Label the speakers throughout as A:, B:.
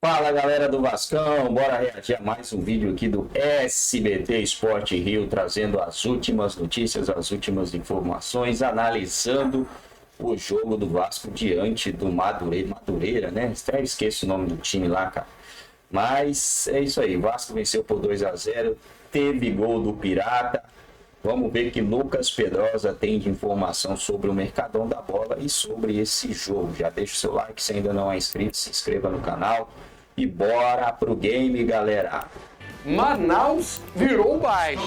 A: Fala galera do Vascão, bora reagir a mais um vídeo aqui do SBT Esporte Rio, trazendo as últimas notícias, as últimas informações, analisando o jogo do Vasco diante do Madureira, né? Até esqueço o nome do time lá, cara. Mas é isso aí, o Vasco venceu por 2-0, teve gol do Pirata. Vamos ver que Lucas Pedrosa tem de informação sobre o Mercadão da Bola e sobre esse jogo. Já deixa o seu like, se ainda não é inscrito, se inscreva no canal. E bora pro game, galera.
B: Manaus virou baile,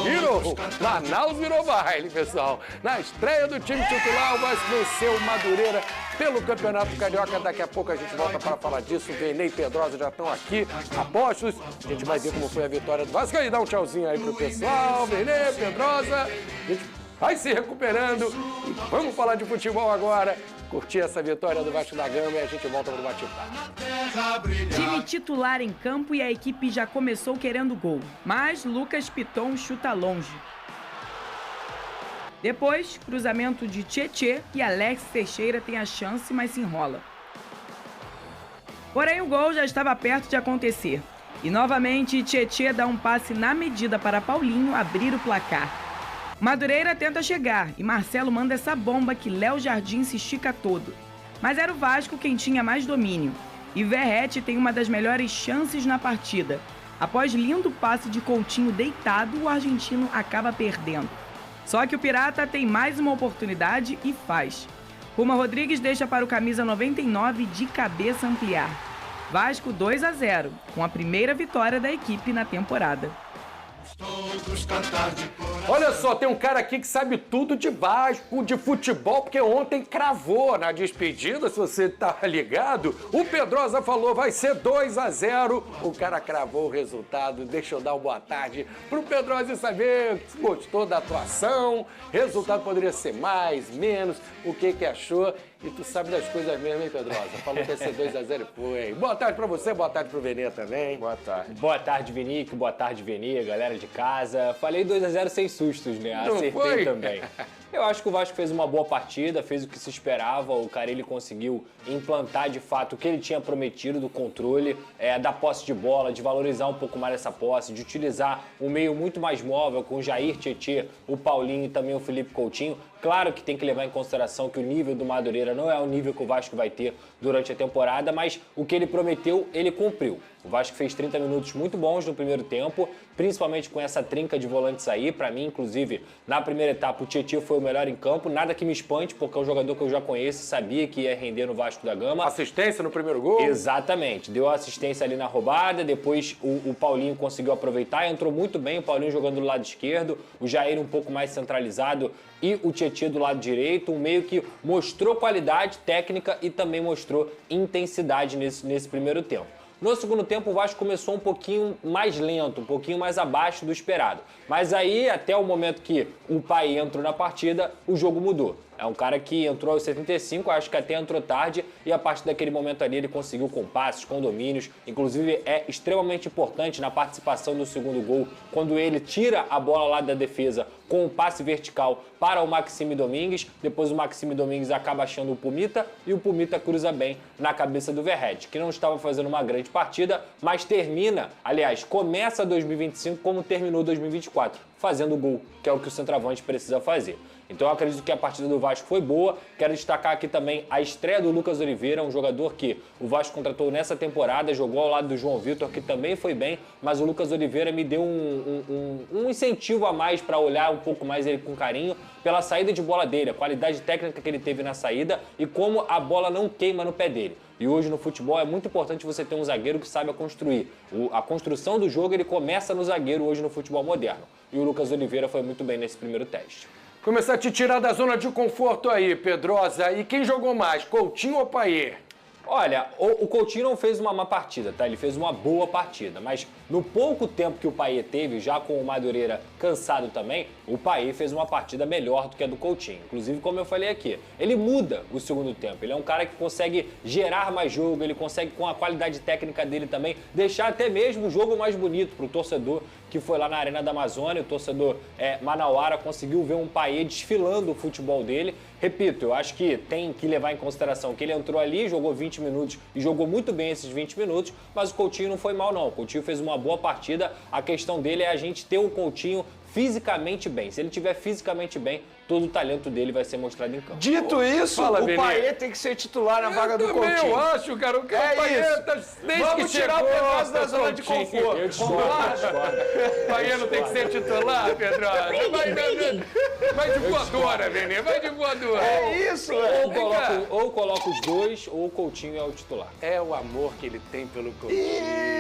B: Manaus virou baile, pessoal. Na estreia do time titular, o Vasco venceu o Madureira pelo Campeonato Carioca. Daqui a pouco a gente volta para falar disso. Vene e Pedrosa já estão aqui, apostos. A gente vai ver como foi a vitória do Vasco. E dá um tchauzinho aí pro pessoal. Vene, Pedrosa. A gente vai se recuperando. E vamos falar de futebol agora. Curtir essa vitória do Vasco da Gama e a gente volta pro bate-papo.
C: Time titular em campo e a equipe já começou querendo gol, mas Lucas Piton chuta longe. Depois, cruzamento de Tietê e Alex Teixeira tem a chance, mas se enrola. Porém, o gol já estava perto de acontecer. E novamente, Tietê dá um passe na medida para Paulinho abrir o placar. Madureira tenta chegar e Marcelo manda essa bomba que Léo Jardim se estica todo. Mas era o Vasco quem tinha mais domínio. E Verratti tem uma das melhores chances na partida. Após lindo passe de Coutinho deitado, o argentino acaba perdendo. Só que o Pirata tem mais uma oportunidade e faz. Puma Rodrigues deixa para o camisa 99 de cabeça ampliar. Vasco 2-0, com a primeira vitória da equipe na temporada.
B: Olha só, tem um cara aqui que sabe tudo de Vasco, de futebol, porque ontem cravou na despedida, se você tá ligado. O Pedrosa falou, vai ser 2-0. O cara cravou o resultado. Deixa eu dar uma boa tarde pro Pedrosa saber se gostou da atuação. Resultado poderia ser mais, menos, o que achou. E tu sabe das coisas mesmo, hein, Pedrosa? Falou que ia ser 2-0 e foi. Boa tarde pra você, boa tarde pro Venê também.
D: Boa tarde. Boa tarde, Vinique, boa tarde, Venê, galera de casa. Falei 2-0 sem sustos, né?
B: Não
D: Acertei
B: foi?
D: Também. Eu acho que o Vasco fez uma boa partida, fez o que se esperava. O Carille conseguiu implantar de fato o que ele tinha prometido do controle, da posse de bola, de valorizar um pouco mais essa posse, de utilizar um meio muito mais móvel com o Jair Tietê, o Paulinho e também o Felipe Coutinho. Claro que tem que levar em consideração que o nível do Madureira não é o nível que o Vasco vai ter durante a temporada, mas o que ele prometeu, ele cumpriu. O Vasco fez 30 minutos muito bons no primeiro tempo, principalmente com essa trinca de volantes aí. Para mim, inclusive, na primeira etapa, o Tietê foi o melhor em campo. Nada que me espante, porque é um jogador que eu já conheço e sabia que ia render no Vasco da Gama.
B: Assistência no primeiro gol?
D: Exatamente. Deu assistência ali na roubada, depois o Paulinho conseguiu aproveitar, entrou muito bem, o Paulinho jogando do lado esquerdo, o Jair um pouco mais centralizado e o Tietê do lado direito, um meio que mostrou qualidade técnica e também mostrou intensidade nesse primeiro tempo. No segundo tempo, o Vasco começou um pouquinho mais lento, um pouquinho mais abaixo do esperado. Mas aí, até o momento que o Pai entrou na partida, o jogo mudou. É um cara que entrou aos 75, acho que até entrou tarde, e a partir daquele momento ali ele conseguiu com passes, com domínios. Inclusive é extremamente importante na participação do segundo gol, quando ele tira a bola lá da defesa com um passe vertical para o Maxime Domingues. Depois o Maxime Domingues acaba achando o Pumita e o Pumita cruza bem na cabeça do Verratti, que não estava fazendo uma grande partida, mas começa 2025 como terminou 2024, fazendo gol, que é o que o centroavante precisa fazer. Então eu acredito que a partida do Vasco foi boa. Quero destacar aqui também a estreia do Lucas Oliveira, um jogador que o Vasco contratou nessa temporada, jogou ao lado do João Vitor, que também foi bem, mas o Lucas Oliveira me deu um incentivo a mais para olhar um pouco mais ele com carinho, pela saída de bola dele, a qualidade técnica que ele teve na saída e como a bola não queima no pé dele. E hoje no futebol é muito importante você ter um zagueiro que saiba construir. A construção do jogo ele começa no zagueiro hoje no futebol moderno. E o Lucas Oliveira foi muito bem nesse primeiro teste.
B: Começar a te tirar da zona de conforto aí, Pedrosa. E quem jogou mais, Coutinho ou Payet?
D: Olha, o Coutinho não fez uma má partida, tá? Ele fez uma boa partida, mas no pouco tempo que o Payet teve, já com o Madureira cansado também, o Payet fez uma partida melhor do que a do Coutinho. Inclusive, como eu falei aqui, ele muda o segundo tempo. Ele é um cara que consegue gerar mais jogo, ele consegue, com a qualidade técnica dele também, deixar até mesmo o jogo mais bonito pro torcedor que foi lá na Arena da Amazônia. O torcedor manauara conseguiu ver um Payet desfilando o futebol dele. Repito, eu acho que tem que levar em consideração que ele entrou ali, jogou 20 20 minutos e jogou muito bem esses 20 minutos, mas o Coutinho não foi mal não. O Coutinho fez uma boa partida. A questão dele é a gente ter o Coutinho fisicamente bem. Se ele estiver fisicamente bem, todo o talento dele vai ser mostrado em campo.
A: Dito isso,
B: Fala,
A: o
B: Vini.
A: Payet tem que ser titular na vaga do Coutinho.
B: Eu acho, cara, o Payet desde
A: Vamos
B: que
A: tirar
B: chegou,
A: o Pedrosa da zona de conforto.
D: Eu discordo.
B: O Payet não tem que ser titular, Pedrosa. Vai de voadora, Vini, vai de voadora.
A: É isso, é.
D: Ou coloca os dois, ou o Coutinho é o titular.
B: É o amor que ele tem pelo Coutinho.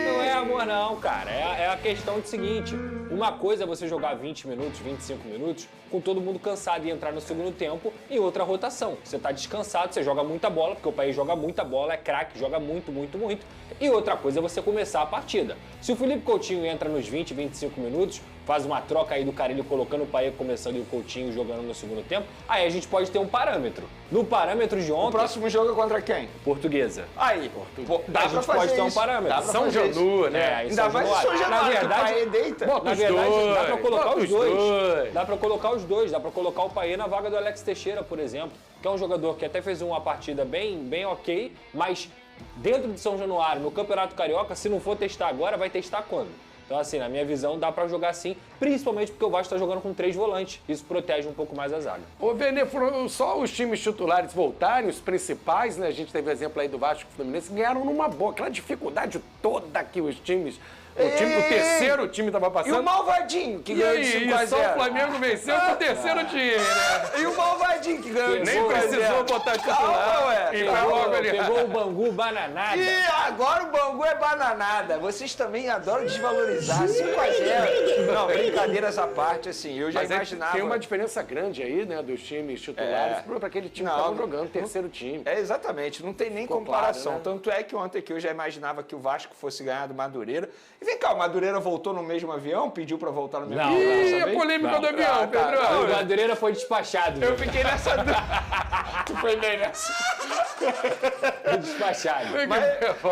D: Não é amor não, cara. É a questão do seguinte, uma coisa é você jogar 20 minutos, 25 minutos, com todo mundo cansado e entrar no segundo tempo em outra rotação. Você tá descansado, você joga muita bola, porque o país joga muita bola, é craque, joga muito, muito, muito. E outra coisa é você começar a partida. Se o Felipe Coutinho entra nos 20, 25 minutos, faz uma troca aí do Carille colocando o Payet começando e o Coutinho jogando no segundo tempo, aí a gente pode ter um parâmetro. No parâmetro de
A: O
D: ontem,
A: próximo jogo é contra quem?
D: Portuguesa.
A: Aí, pô, dá
D: A
A: pra
D: gente
A: fazer
D: pode ter um
A: isso.
D: parâmetro.
A: Dá pra
B: São
A: fazer isso.
B: Januário, né?
D: É, em
A: Ainda
D: São
A: mais
D: Januário.
A: São Januário,
D: Na
A: que o
D: verdade,
A: Payet deita.
B: Bota
D: Na
B: os
D: verdade,
B: dois,
D: dá pra colocar
B: bota
D: os
B: os
D: dois.
B: dois.
D: Dá pra colocar os dois. Dá pra colocar o Payet na vaga do Alex Teixeira, por exemplo, que é um jogador que até fez uma partida bem ok, mas dentro de São Januário, no Campeonato Carioca, se não for testar agora, vai testar quando? Então, assim, na minha visão, dá pra jogar sim, principalmente porque o Vasco tá jogando com 3 volantes. Isso protege um pouco mais a zaga.
B: Ô, Vene, foram só os times titulares voltarem, os principais, né? A gente teve o exemplo aí do Vasco e Fluminense, ganharam numa boa. Aquela dificuldade toda que os times... O terceiro time tava
A: E o
B: passando.
A: Malvadinho, que
B: E
A: ganhou de
B: aí,
A: 5 a 0.
B: só o Flamengo venceu com o terceiro time, né?
A: E o Malvadinho, que ganhou de
B: Nem
A: 5 a 0.
B: precisou botar titular.
A: Calma, ué.
B: E vai logo ali.
D: Pegou o Bangu bananada.
A: E agora o Bangu é bananada. Vocês também adoram desvalorizar. 5 a 0. Não, brincadeiras à parte, assim, eu já
B: Mas
A: imaginava.
B: tem uma diferença grande aí, né, dos times titulares para aquele time que
A: Não,
B: estavam jogando, terceiro time.
A: É, exatamente, não tem nem
B: Ficou
A: comparação.
B: claro, né?
A: Tanto é que ontem aqui eu já imaginava que o Vasco fosse ganhar do Madureira. E vem cá, o Madureira voltou no mesmo avião, pediu pra voltar no mesmo
D: Não,
A: avião.
B: Ih,
A: dessa
B: a
A: vez?
B: polêmica do avião,
A: Ah, tá.
B: Pedro.
A: Não,
D: O Madureira foi despachado.
A: Eu fiquei nessa dúvida. Tu foi bem nessa.
D: Foi despachado.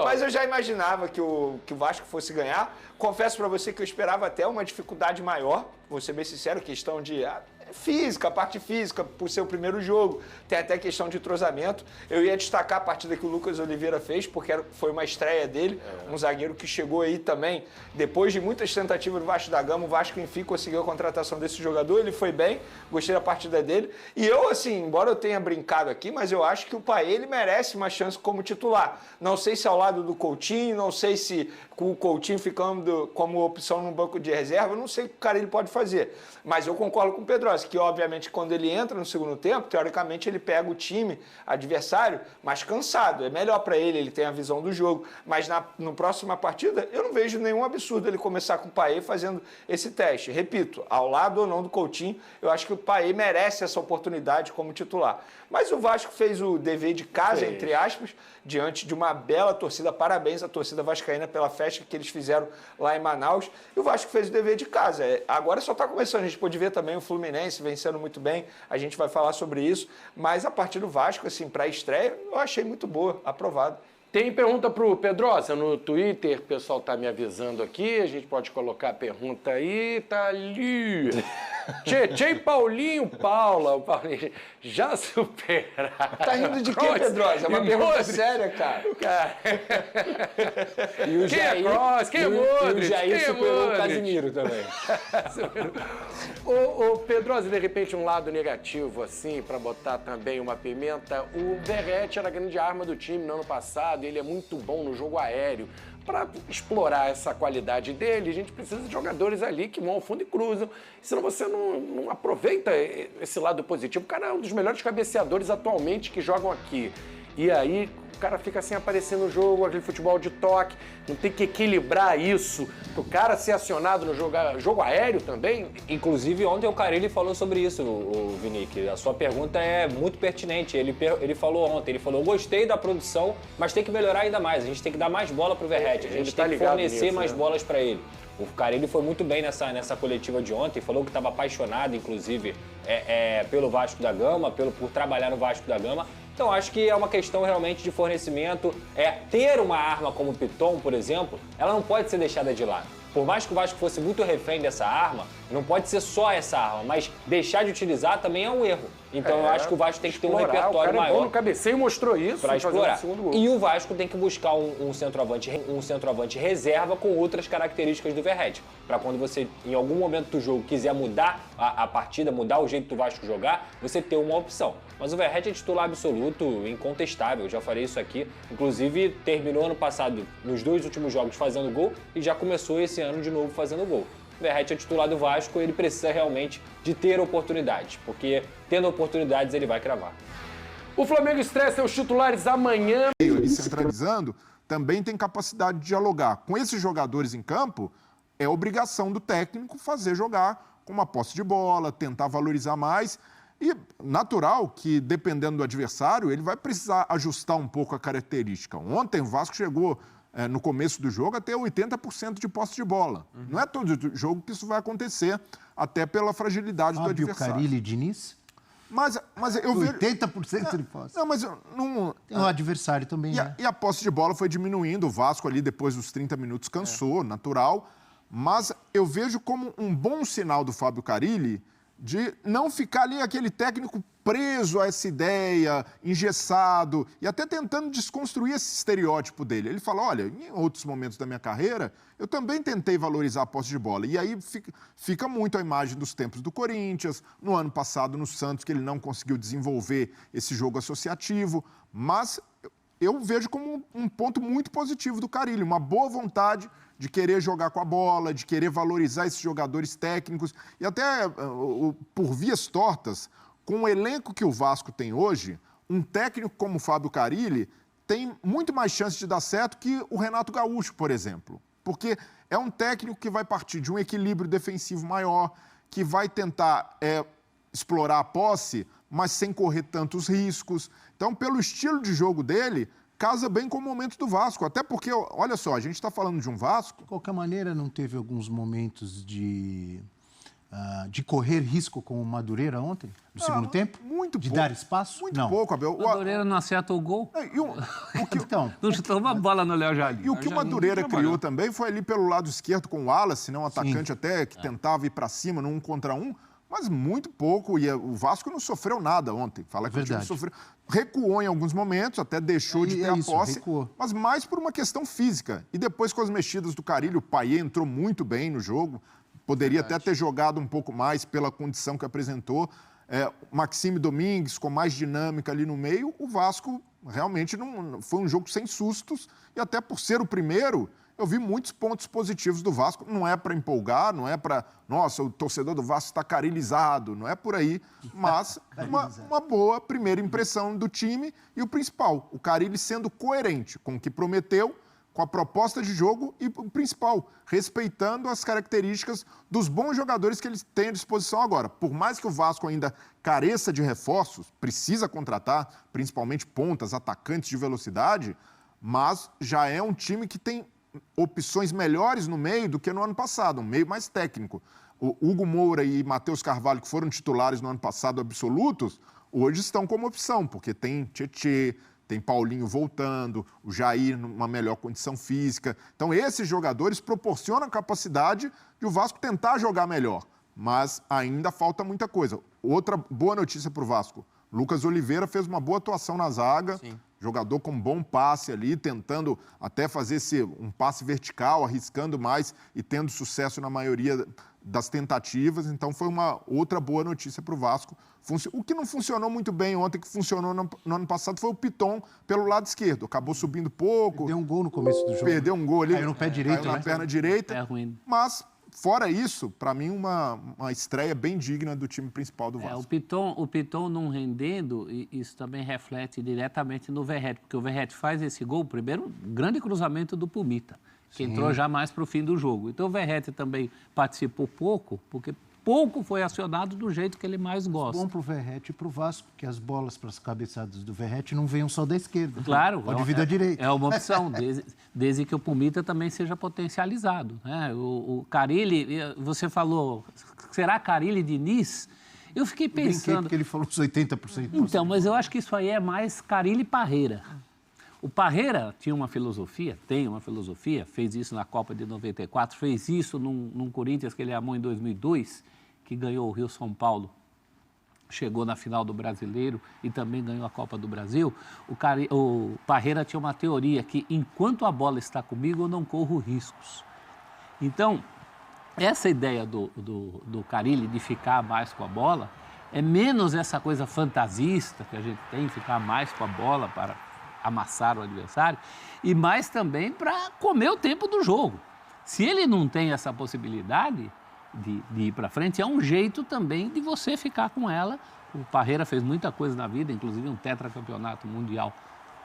A: Mas eu já imaginava que o Vasco fosse ganhar. Confesso pra você que eu esperava até uma dificuldade maior. Vou ser bem sincero, questão de física, a parte física, por ser o primeiro jogo. Tem até questão de entrosamento. Eu ia destacar a partida que o Lucas Oliveira fez, porque foi uma estreia dele. Um zagueiro que chegou aí também. Depois de muitas tentativas do Vasco da Gama, o Vasco, enfim, conseguiu a contratação desse jogador. Ele foi bem, gostei da partida dele. E eu, assim, embora eu tenha brincado aqui, mas eu acho que o Payet, ele merece uma chance como titular. Não sei se ao lado do Coutinho, não sei se com o Coutinho ficando como opção no banco de reserva, eu não sei o que o cara ele pode fazer. Mas eu concordo com o Pedrosa, que obviamente quando ele entra no segundo tempo, teoricamente ele pega o time adversário mais cansado. É melhor para ele tem a visão do jogo. Mas na próxima partida, eu não vejo nenhum absurdo ele começar com o Payet fazendo esse teste. Repito, ao lado ou não do Coutinho, eu acho que o Payet merece essa oportunidade como titular. Mas o Vasco fez o dever de casa, entre aspas, diante de uma bela torcida. Parabéns à torcida vascaína pela festa que eles fizeram lá em Manaus. E o Vasco fez o dever de casa. Agora só está começando. A gente pôde ver também o Fluminense vencendo muito bem. A gente vai falar sobre isso. Mas a partir do Vasco, assim, para a estreia, eu achei muito boa. Aprovado.
B: Tem pergunta pro Pedrosa no Twitter, o pessoal tá me avisando aqui, a gente pode colocar a pergunta aí, tá ali. Tchê e Paulinho Paula, o Paulinho já superaram.
A: Tá rindo de quê, Pedrosa? É uma pergunta séria, cara.
D: E o
B: Quem é Kroos? Quem é
D: e
B: Modric?
D: o Jair
B: Quem é
D: superou o
B: Modric?
D: Casimiro também.
B: Ô Pedrosa, de repente um lado negativo assim, pra botar também uma pimenta, o Verratti era a grande arma do time no ano passado, ele é muito bom no jogo aéreo. Para explorar essa qualidade dele, a gente precisa de jogadores ali que vão ao fundo e cruzam. Senão você não aproveita esse lado positivo. O cara é um dos melhores cabeceadores atualmente que jogam aqui. E aí o cara fica sem aparecer no jogo, aquele futebol de toque. Não tem que equilibrar isso. O cara ser acionado no jogo aéreo também.
D: Inclusive, ontem o Carille falou sobre isso, o Vinique. A sua pergunta é muito pertinente. Ele falou ontem, eu gostei da produção, mas tem que melhorar ainda mais. A gente tem que dar mais bola pro Verratti. A gente
B: tá
D: tem que
B: ligado
D: fornecer
B: nisso,
D: mais
B: né?
D: bolas para ele. O Carille foi muito bem nessa coletiva de ontem, falou que estava apaixonado, inclusive, pelo Vasco da Gama, por trabalhar no Vasco da Gama. Então, acho que é uma questão realmente de fornecimento. Ter uma arma como o Piton, por exemplo, ela não pode ser deixada de lado. Por mais que o Vasco fosse muito refém dessa arma, não pode ser só essa arma, mas deixar de utilizar também é um erro. Então eu acho que o Vasco tem que ter um
B: Explorar,
D: repertório
B: o cara é bom
D: maior
B: no cabeceio mostrou isso
D: para
B: fazendo
D: explorar.
B: o segundo gol.
D: E o Vasco tem que buscar um centroavante reserva com outras características do Verratti. Para quando você, em algum momento do jogo, quiser mudar a partida, mudar o jeito do Vasco jogar, você ter uma opção. Mas o Verratti é titular absoluto, incontestável, eu já falei isso aqui. Inclusive, terminou ano passado, nos 2 últimos jogos, fazendo gol e já começou esse ano de novo fazendo gol. O Verratti é titular do Vasco e ele precisa realmente de ter oportunidades, porque tendo oportunidades ele vai cravar.
B: O Flamengo estreia seus titulares amanhã.
E: Ele centralizando também tem capacidade de dialogar. Com esses jogadores em campo, é obrigação do técnico fazer jogar com uma posse de bola, tentar valorizar mais. E natural que, dependendo do adversário, ele vai precisar ajustar um pouco a característica. Ontem o Vasco chegou, no começo do jogo, a ter 80% de posse de bola. Não é todo jogo que isso vai acontecer, até pela fragilidade do adversário.
F: Carille e Diniz?
E: Mas eu vejo...
F: 80% de posse.
E: Não, mas não...
F: Tem o adversário também, né?
E: E a posse de bola foi diminuindo. O Vasco ali, depois dos 30 minutos, cansou, natural. Mas eu vejo como um bom sinal do Fábio Carille de não ficar ali aquele técnico preso a essa ideia, engessado, e até tentando desconstruir esse estereótipo dele. Ele fala, olha, em outros momentos da minha carreira, eu também tentei valorizar a posse de bola. E aí fica muito a imagem dos tempos do Corinthians, no ano passado no Santos, que ele não conseguiu desenvolver esse jogo associativo, mas eu vejo como um ponto muito positivo do Carille, uma boa vontade de querer jogar com a bola, de querer valorizar esses jogadores técnicos e até, por vias tortas, com o elenco que o Vasco tem hoje, um técnico como o Fábio Carille tem muito mais chance de dar certo que o Renato Gaúcho, por exemplo. Porque é um técnico que vai partir de um equilíbrio defensivo maior, que vai tentar explorar a posse, mas sem correr tantos riscos. Então, pelo estilo de jogo dele, casa bem com o momento do Vasco. Até porque, olha só, a gente está falando de um Vasco...
F: De qualquer maneira, não teve alguns momentos de correr risco com o Madureira ontem, no segundo tempo?
E: Muito
F: de
E: pouco.
F: Dar espaço?
E: Muito
F: não.
E: pouco, Abel.
G: O Madureira não acerta o gol.
F: Então,
G: Não chutou uma bola no Léo Jardim.
E: E o que o Madureira criou também foi ali pelo lado esquerdo com o Wallace, né? Um atacante até que tentava ir para cima no 1 contra 1, mas muito pouco. E o Vasco não sofreu nada ontem. Fala que o time sofreu. Recuou em alguns momentos, até deixou de ter a posse, recuou. Mas mais por uma questão física. E depois com as mexidas do Carille, o Payet entrou muito bem no jogo. Poderia até ter jogado um pouco mais pela condição que apresentou. Maxime Domingues com mais dinâmica ali no meio. O Vasco realmente não foi um jogo sem sustos. E até por ser o primeiro, eu vi muitos pontos positivos do Vasco. Não é para empolgar, não é para... Nossa, o torcedor do Vasco está carilizado. Não é por aí. Mas uma boa primeira impressão do time. E o principal, o Carille sendo coerente com o que prometeu, com a proposta de jogo e, o principal, respeitando as características dos bons jogadores que eles têm à disposição agora. Por mais que o Vasco ainda careça de reforços, precisa contratar, principalmente pontas, atacantes de velocidade, mas já é um time que tem opções melhores no meio do que no ano passado, um meio mais técnico. O Hugo Moura e Matheus Carvalho, que foram titulares no ano passado absolutos, hoje estão como opção, porque tem Tietê, tem Paulinho voltando, o Jair numa melhor condição física. Então, esses jogadores proporcionam a capacidade de o Vasco tentar jogar melhor. Mas ainda falta muita coisa. Outra boa notícia para o Vasco. Lucas Oliveira fez uma boa atuação na zaga. Sim. Jogador com bom passe ali, tentando até fazer um passe vertical, arriscando mais e tendo sucesso na maioria das tentativas. Então, foi uma outra boa notícia para o Vasco. O que não funcionou muito bem ontem, que funcionou no ano passado, foi o Piton pelo lado esquerdo. Acabou subindo pouco.
F: Perdeu um gol no começo do jogo.
E: Perdeu um gol ali.
F: Caiu no pé direito,
E: caiu na perna direita.
G: É ruim.
E: Mas, fora isso, para mim, uma estreia bem digna do time principal do Vasco.
G: O Piton não rendendo, e isso também reflete diretamente no Verratti, porque o Verratti faz esse gol, primeiro, grande cruzamento do Pumita, que entrou já mais para o fim do jogo. Então o Verratti também participou pouco, porque pouco foi acionado do jeito que ele mais gosta.
F: Bom para o Verratti e para o Vasco, porque as bolas para as cabeçadas do Verratti não venham só da esquerda.
G: Claro.
F: Pode vir da direita.
G: É uma opção, desde que o Pumita também seja potencializado. Né? O Carille, você falou, será Carille e Diniz? Eu fiquei pensando...
F: porque ele falou uns 80%.
G: Então, mas eu acho que isso aí é mais Carille e Parreira. O Parreira tem uma filosofia, fez isso na Copa de 94, fez isso num Corinthians que ele amou em 2002, que ganhou o Rio-São Paulo chegou na final do Brasileiro e também ganhou a Copa do Brasil, o Parreira tinha uma teoria que enquanto a bola está comigo, eu não corro riscos. Então, essa ideia do Carille de ficar mais com a bola é menos essa coisa fantasista que a gente tem, ficar mais com a bola para amassar o adversário, e mais também para comer o tempo do jogo. Se ele não tem essa possibilidade de ir para frente, é um jeito também de você ficar com ela. O Parreira fez muita coisa na vida, inclusive um tetracampeonato mundial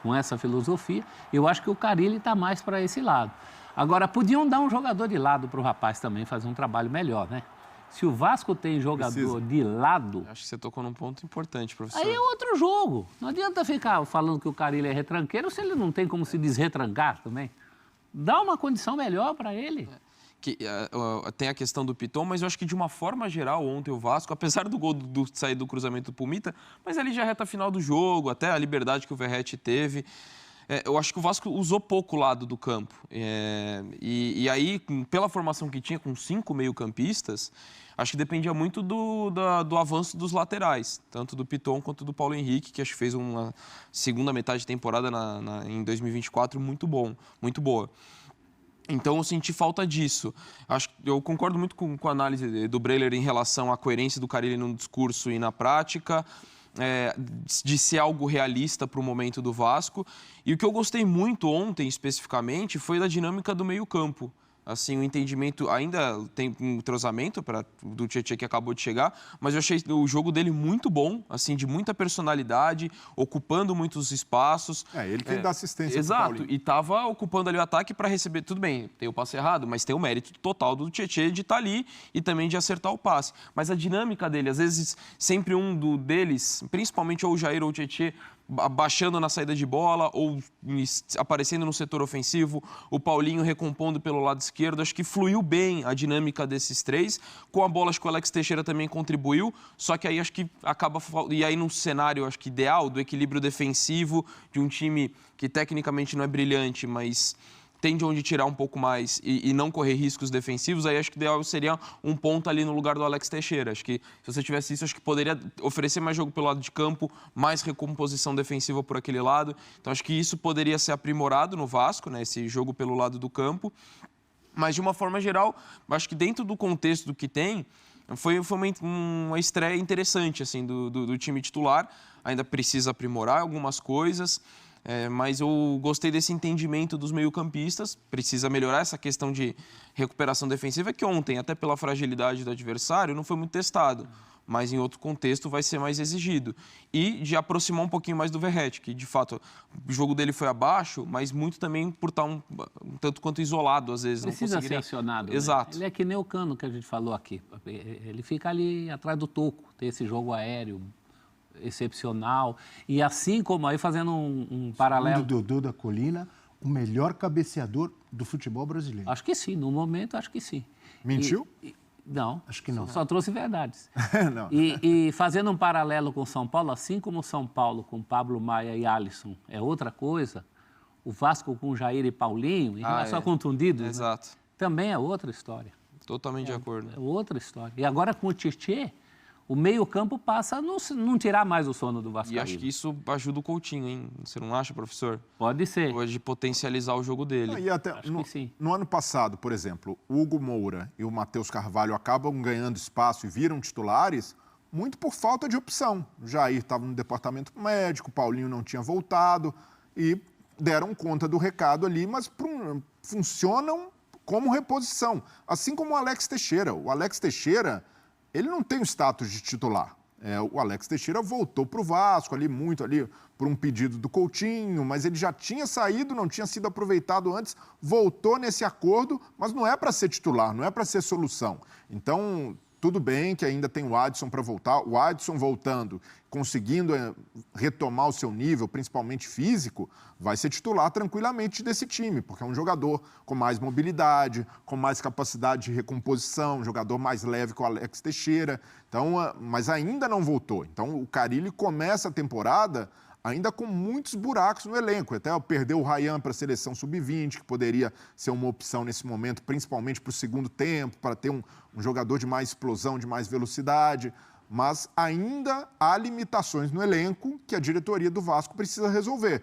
G: com essa filosofia. Eu acho que o Carille está mais para esse lado. Agora, podiam dar um jogador de lado para o rapaz também fazer um trabalho melhor, né? Se o Vasco tem jogador de lado...
H: Acho que você tocou num ponto importante, professor.
G: Aí é outro jogo. Não adianta ficar falando que o Carille é retranqueiro se ele não tem como se desretrancar também. Dá uma condição melhor para ele.
H: Tem a questão do Piton, mas eu acho que de uma forma geral, ontem o Vasco, apesar do gol sair do cruzamento do Pumita, mas ali já reta final do jogo, até a liberdade que o Verratti teve... eu acho que o Vasco usou pouco o lado do campo. E aí, pela formação que tinha, com 5 meio-campistas, acho que dependia muito do avanço dos laterais, tanto do Piton quanto do Paulo Henrique, que acho que fez uma segunda metade de temporada em 2024 muito boa. Então, eu senti falta disso. Eu concordo muito com a análise do Breler em relação à coerência do Carille no discurso e na prática, de ser algo realista para o momento do Vasco. E o que eu gostei muito ontem, especificamente, foi da dinâmica do meio-campo. Assim, o entendimento, ainda tem um entrosamento do Tietê que acabou de chegar, mas eu achei o jogo dele muito bom, assim, de muita personalidade, ocupando muitos espaços.
E: Ele quem dá assistência.
H: Exato, e estava ocupando ali o ataque para receber, tudo bem, tem o passe errado, mas tem o mérito total do Tietê de estar ali e também de acertar o passe. Mas a dinâmica dele, às vezes, sempre um deles, principalmente ou o Jair ou o Tietê, baixando na saída de bola ou aparecendo no setor ofensivo, o Paulinho recompondo pelo lado esquerdo, acho que fluiu bem a dinâmica desses três. Com a bola, acho que o Alex Teixeira também contribuiu, só que aí acho que acaba... E aí num cenário, acho que ideal, do equilíbrio defensivo, de um time que tecnicamente não é brilhante, mas... tem de onde tirar um pouco mais e não correr riscos defensivos, aí acho que o ideal seria um ponto ali no lugar do Alex Teixeira. Acho que se você tivesse isso, acho que poderia oferecer mais jogo pelo lado de campo, mais recomposição defensiva por aquele lado. Então acho que isso poderia ser aprimorado no Vasco, né, esse jogo pelo lado do campo. Mas de uma forma geral, acho que dentro do contexto do que tem, foi uma estreia interessante assim, do time titular. Ainda precisa aprimorar algumas coisas. Mas eu gostei desse entendimento dos meio-campistas. Precisa melhorar essa questão de recuperação defensiva, que ontem, até pela fragilidade do adversário, não foi muito testado. Mas em outro contexto vai ser mais exigido. E de aproximar um pouquinho mais do Verratti, que de fato o jogo dele foi abaixo, mas muito também por estar um tanto quanto isolado, às vezes.
G: Precisa ser acionado.
H: Exato.
G: Né? Ele é que nem o Cano que a gente falou aqui. Ele fica ali atrás do toco, tem esse jogo aéreo excepcional, e assim como aí fazendo um paralelo...
F: O Dodô da Colina, o melhor cabeceador do futebol brasileiro.
G: Acho que sim, no momento acho que sim.
E: Mentiu?
G: Não,
F: acho que não.
G: Só trouxe verdades.
E: Não.
G: E fazendo um paralelo com o São Paulo, assim como o São Paulo com Pablo Maia e Alisson é outra coisa, o Vasco com Jair e Paulinho, em relação a contundidos,
H: exato.
G: Né, também é outra história.
H: Totalmente de acordo.
G: É outra história. E agora com o Tietê, o meio-campo passa a não tirar mais o sono do Vascaíno.
H: E acho que isso ajuda o Coutinho, hein? Você não acha, professor?
G: Pode ser.
H: Pode potencializar o jogo dele.
E: E até
G: que sim.
E: No ano passado, por exemplo, o Hugo Moura e o Matheus Carvalho acabam ganhando espaço e viram titulares muito por falta de opção. O Jair estava no departamento médico, o Paulinho não tinha voltado e deram conta do recado ali, mas funcionam como reposição. Assim como o Alex Teixeira. O Alex Teixeira... ele não tem o status de titular. O Alex Teixeira voltou para o Vasco, muito ali por um pedido do Coutinho, mas ele já tinha saído, não tinha sido aproveitado antes, voltou nesse acordo, mas não é para ser titular, não é para ser solução. Então, tudo bem que ainda tem o Adson para voltar, o Adson voltando, conseguindo retomar o seu nível, principalmente físico, vai ser titular tranquilamente desse time, porque é um jogador com mais mobilidade, com mais capacidade de recomposição, um jogador mais leve que o Alex Teixeira. Então, mas ainda não voltou. Então, o Carille começa a temporada ainda com muitos buracos no elenco. Até perdeu o Ryan para a seleção sub-20, que poderia ser uma opção nesse momento, principalmente para o segundo tempo, para ter um jogador de mais explosão, de mais velocidade. mas ainda há limitações no elenco que a diretoria do Vasco precisa resolver.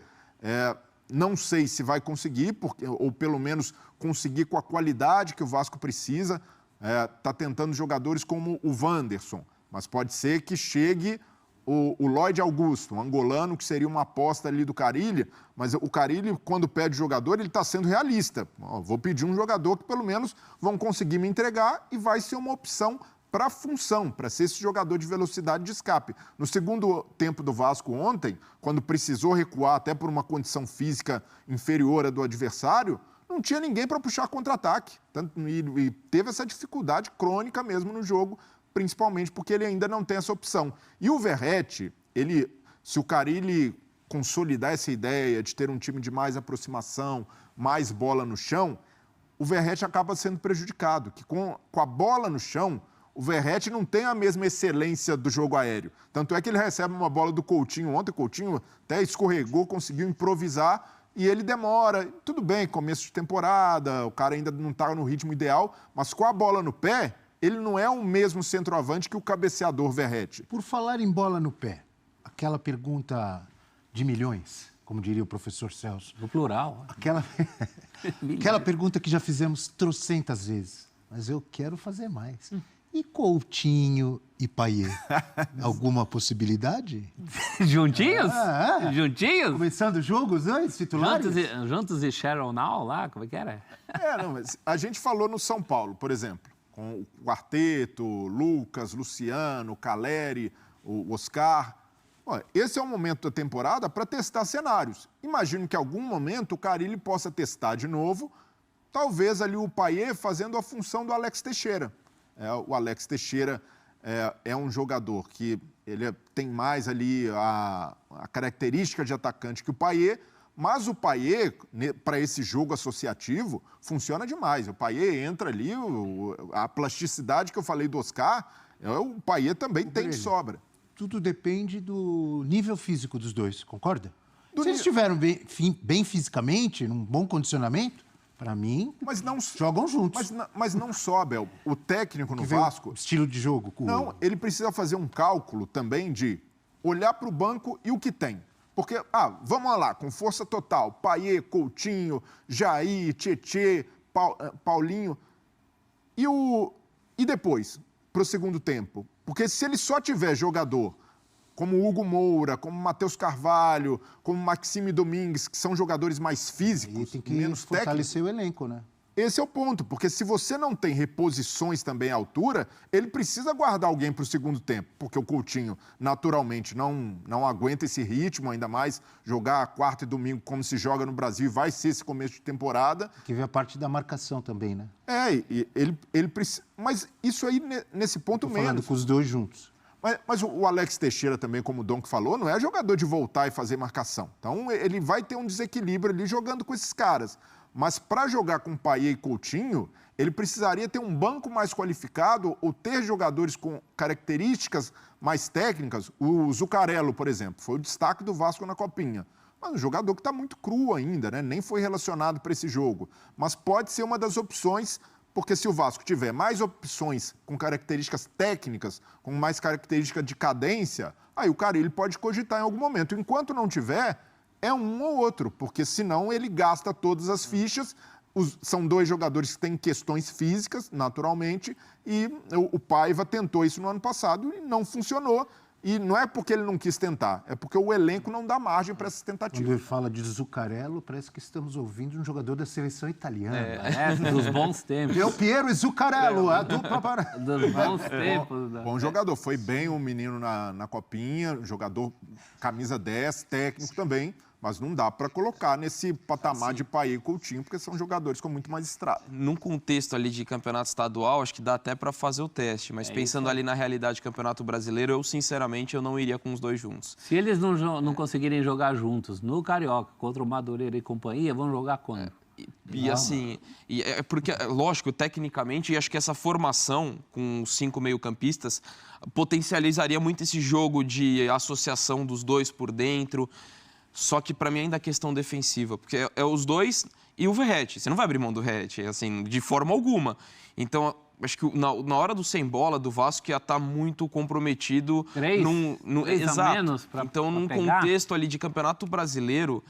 E: Não sei se vai conseguir, ou pelo menos conseguir com a qualidade que o Vasco precisa. Está tentando jogadores como o Wanderson, mas pode ser que chegue o Lloyd Augusto, um angolano, que seria uma aposta ali do Carille, mas o Carille, quando pede jogador, ele está sendo realista. Vou pedir um jogador que pelo menos vão conseguir me entregar e vai ser uma opção para a função, para ser esse jogador de velocidade de escape. No segundo tempo do Vasco ontem, quando precisou recuar até por uma condição física inferior à do adversário, não tinha ninguém para puxar contra-ataque. E teve essa dificuldade crônica mesmo no jogo, principalmente porque ele ainda não tem essa opção. E o Verratti, se o Carille consolidar essa ideia de ter um time de mais aproximação, mais bola no chão, o Verratti acaba sendo prejudicado, que com a bola no chão, o Verratti não tem a mesma excelência do jogo aéreo. Tanto é que ele recebe uma bola do Coutinho ontem, o Coutinho até escorregou, conseguiu improvisar, e ele demora. Tudo bem, começo de temporada, o cara ainda não está no ritmo ideal, mas com a bola no pé, ele não é o mesmo centroavante que o cabeceador Verratti.
F: Por falar em bola no pé, aquela pergunta de milhões, como diria o professor Celso.
G: No plural.
F: Aquela pergunta que já fizemos trocentas vezes, mas eu quero fazer mais. E Coutinho e Payet? Alguma possibilidade?
G: Juntinhos? Juntinhos?
F: Começando o jogo, os dois titulares?
G: Juntos e Sharon Now lá, como é que era?
E: Mas a gente falou no São Paulo, por exemplo, com o quarteto, Lucas, Luciano, Caleri, o Oscar. Esse é o momento da temporada para testar cenários. Imagino que em algum momento o Carille possa testar de novo, talvez ali o Payet fazendo a função do Alex Teixeira. O Alex Teixeira é um jogador que ele tem mais ali a característica de atacante que o Payet, mas o Payet, para esse jogo associativo, funciona demais. O Payet entra ali, a plasticidade que eu falei do Oscar, o Payet também tem de sobra.
F: Tudo depende do nível físico dos dois, concorda? Se eles estiverem bem fisicamente, num bom condicionamento, para mim, jogam juntos.
E: Mas não só, Bel. O técnico no Vasco...
F: Estilo de jogo.
E: Não, ele precisa fazer um cálculo também de olhar para o banco e o que tem. Porque, vamos lá, com força total, Payet, Coutinho, Jair, Tietê, Paulinho. E depois, para o segundo tempo? Porque se ele só tiver jogador como Hugo Moura, como Matheus Carvalho, como Maxime Domingues, que são jogadores mais físicos,
F: tem que
E: menos técnicos...
F: fortalecer o elenco, né?
E: Esse é o ponto, porque se você não tem reposições também à altura, ele precisa guardar alguém para o segundo tempo, porque o Coutinho, naturalmente, não aguenta esse ritmo, ainda mais jogar quarta e domingo como se joga no Brasil, e vai ser esse começo de temporada.
F: Que vem a parte da marcação também, né?
E: Ele precisa... Mas isso aí, nesse ponto menos.
F: Falando com os dois juntos.
E: Mas o Alex Teixeira também, como o Dom que falou, não é jogador de voltar e fazer marcação. Então, ele vai ter um desequilíbrio ali jogando com esses caras. Mas para jogar com Payet e Coutinho, ele precisaria ter um banco mais qualificado ou ter jogadores com características mais técnicas. O Zuccarello, por exemplo, foi o destaque do Vasco na Copinha. Mas um jogador que está muito cru ainda, né? Nem foi relacionado para esse jogo. Mas pode ser uma das opções... Porque se o Vasco tiver mais opções com características técnicas, com mais característica de cadência, aí o Carille pode cogitar em algum momento. Enquanto não tiver, é um ou outro, porque senão ele gasta todas as fichas. São dois jogadores que têm questões físicas, naturalmente, e o Paiva tentou isso no ano passado e não funcionou. E não é porque ele não quis tentar, é porque o elenco não dá margem para essas tentativas.
F: Quando ele fala de Zuccarello, parece que estamos ouvindo um jogador da seleção italiana.
G: Dos bons tempos.
F: Del Piero e Zuccarello, a dupla para...
G: Dos bons tempos.
E: Bom jogador, foi bem o menino na Copinha, jogador camisa 10, técnico também, mas não dá para colocar nesse patamar de Payet e Coutinho, porque são jogadores com muito mais estrada.
H: Num contexto ali de campeonato estadual, acho que dá até para fazer o teste, mas pensando ali na realidade do campeonato brasileiro, eu sinceramente eu não iria com os dois juntos.
G: Se eles não conseguirem jogar juntos no Carioca contra o Madureira e companhia, vão jogar quando?
H: Porque, lógico, tecnicamente, e acho que essa formação com os 5 meio-campistas potencializaria muito esse jogo de associação dos dois por dentro. Só que, para mim, ainda a questão defensiva, porque é os dois e o Verratti. Você não vai abrir mão do Verratti, assim, de forma alguma. Então, acho que na hora do sem bola do Vasco ia estar muito comprometido.
G: Três
H: Exato.
G: a menos pra,
H: então, num
G: pegar.
H: contexto ali de Campeonato Brasileiro.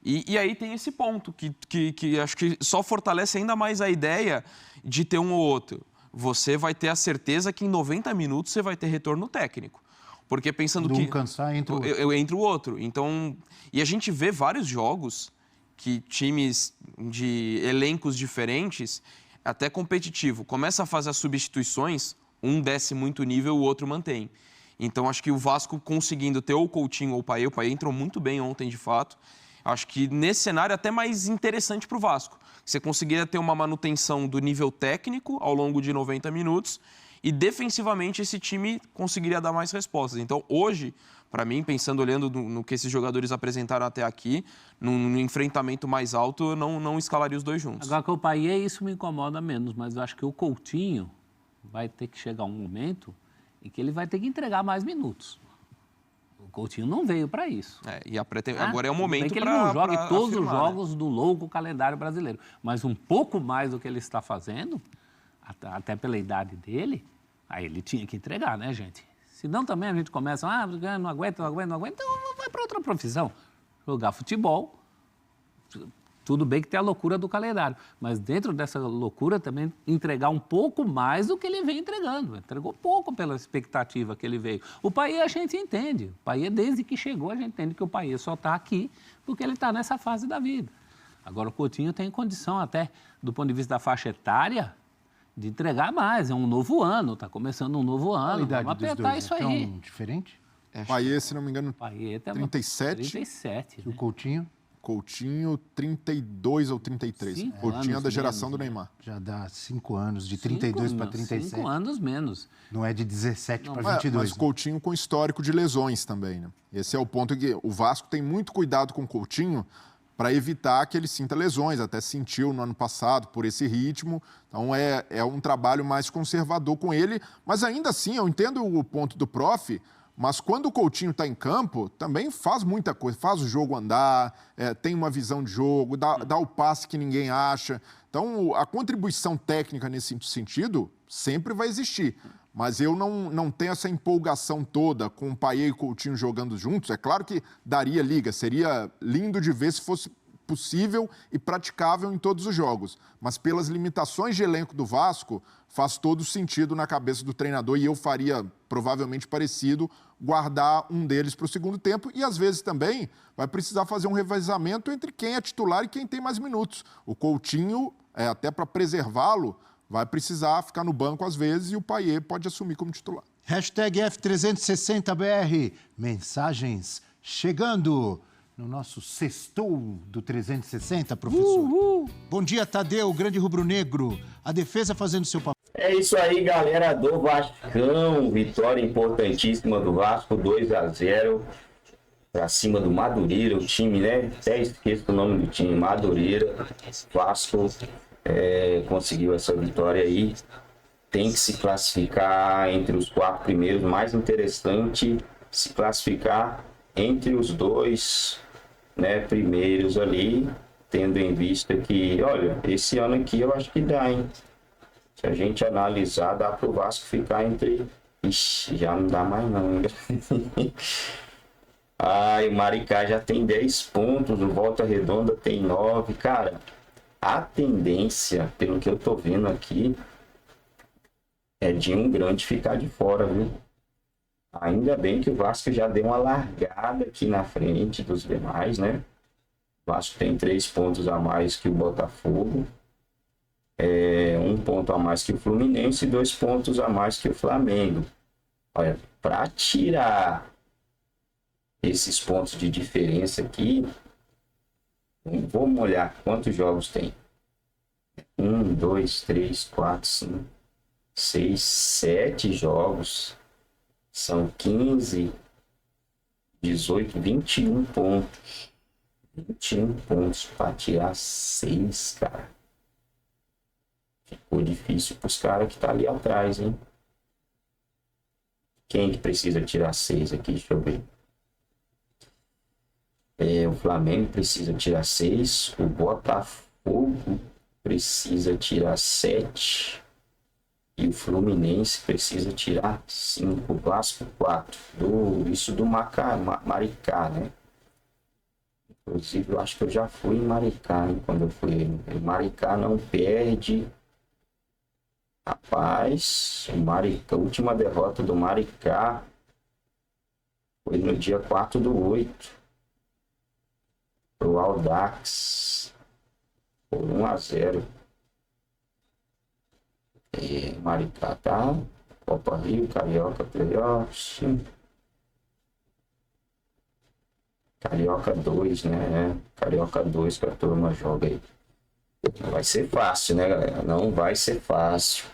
H: E aí tem esse ponto que acho que só fortalece ainda mais a ideia de ter um ou outro. Você vai ter a certeza que em 90 minutos você vai ter retorno técnico. Porque pensando que...
F: cansar, entra o outro.
H: Eu entro o outro. Então, e a gente vê vários jogos que times de elencos diferentes, até competitivo, começa a fazer as substituições, um desce muito nível, o outro mantém. Então, acho que o Vasco conseguindo ter ou o Coutinho ou o Payet entrou muito bem ontem, de fato. Acho que nesse cenário é até mais interessante para o Vasco. Você conseguiria ter uma manutenção do nível técnico ao longo de 90 minutos e defensivamente esse time conseguiria dar mais respostas. Então, hoje, para mim, pensando, olhando no que esses jogadores apresentaram até aqui, num enfrentamento mais alto, eu não escalaria os dois juntos.
G: Agora, com o Payet, isso me incomoda menos, mas eu acho que o Coutinho vai ter que chegar um momento em que ele vai ter que entregar mais minutos. O Coutinho não veio para isso.
H: Agora é o momento
G: para... que ele não jogue todos
H: afirmar,
G: os jogos do louco calendário brasileiro, mas um pouco mais do que ele está fazendo, até pela idade dele, aí ele tinha que entregar, né, gente? Senão também a gente começa, não aguento, então vai para outra profissão. Jogar futebol, tudo bem que tem a loucura do calendário, mas dentro dessa loucura também entregar um pouco mais do que ele vem entregando. Entregou pouco pela expectativa que ele veio. O Payet a gente entende. O Payet, desde que chegou, a gente entende que o Payet só está aqui porque ele está nessa fase da vida. Agora, o Coutinho tem condição até, do ponto de vista da faixa etária, de entregar mais. É um novo ano, está começando um novo ano. Vamos apertar isso aí.
F: Diferente?
E: Payet, se não me engano,
G: Payet
E: 37.
G: 37.
F: E o Coutinho?
E: Coutinho, 32 ou 33. Coutinho é da geração do Neymar.
F: Já dá 5 anos, de 32 para 37.
G: 5 anos menos.
F: Não é de 17 para 22.
E: Mas Coutinho com histórico de lesões também, né? Esse é o ponto que o Vasco tem muito cuidado com o Coutinho para evitar que ele sinta lesões. Até sentiu no ano passado por esse ritmo. Então é um trabalho mais conservador com ele. Mas ainda assim, eu entendo o ponto do prof. Mas quando o Coutinho está em campo, também faz muita coisa, faz o jogo andar, tem uma visão de jogo, dá o passe que ninguém acha. Então, a contribuição técnica nesse sentido sempre vai existir. Mas eu não tenho essa empolgação toda com o Payet e o Coutinho jogando juntos. É claro que daria liga, seria lindo de ver se fosse possível e praticável em todos os jogos. Mas pelas limitações de elenco do Vasco, faz todo sentido na cabeça do treinador, e eu faria provavelmente parecido, guardar um deles para o segundo tempo, e às vezes também vai precisar fazer um revezamento entre quem é titular e quem tem mais minutos. O Coutinho, até para preservá-lo, vai precisar ficar no banco às vezes, e o Payet pode assumir como titular.
F: Hashtag F360BR, mensagens chegando no nosso sextou do 360, professor. Bom dia, Tadeu, grande rubro-negro. A defesa fazendo seu papel.
A: É isso aí, galera do Vascão. Vitória importantíssima do Vasco, 2-0 para cima do Madureira, o time, né? Até esqueço o nome do time, Madureira. Vasco conseguiu essa vitória aí. Tem que se classificar entre os 4 primeiros. Mais interessante se classificar entre os 2, né, primeiros ali, tendo em vista que, olha, esse ano aqui eu acho que dá, hein? Se a gente analisar, dá pro Vasco ficar entre... Ixi, já não dá mais não, hein? Ai, o Maricá já tem 10 pontos, o Volta Redonda tem 9. Cara, a tendência, pelo que eu tô vendo aqui, é de um grande ficar de fora, viu? Ainda bem que o Vasco já deu uma largada aqui na frente dos demais, né? O Vasco tem 3 pontos a mais que o Botafogo, 1 ponto a mais que o Fluminense e 2 pontos a mais que o Flamengo. Olha, para tirar esses pontos de diferença aqui, vamos olhar quantos jogos tem. 1, 2, 3, 4, 5, 6, 7 jogos. São 15, 18, 21 pontos. 21 pontos para tirar 6, cara. Ficou difícil para os caras que tá ali atrás, hein? Quem que precisa tirar 6 aqui? Deixa eu ver. O Flamengo precisa tirar 6. O Botafogo precisa tirar 7. E o Fluminense precisa tirar 5, o Vasco 4. Isso do Maricá, né? Inclusive, eu acho que eu já fui em Maricá, hein, quando eu fui. O Maricá não perde. Rapaz, a última derrota do Maricá foi no dia 4/8. Pro Audax. Por 1-0. Maricá tá. Copa Rio, Carioca, Playoffs. Carioca 2, né? Carioca 2 que a turma joga aí. Não vai ser fácil, né, galera? Não vai ser fácil.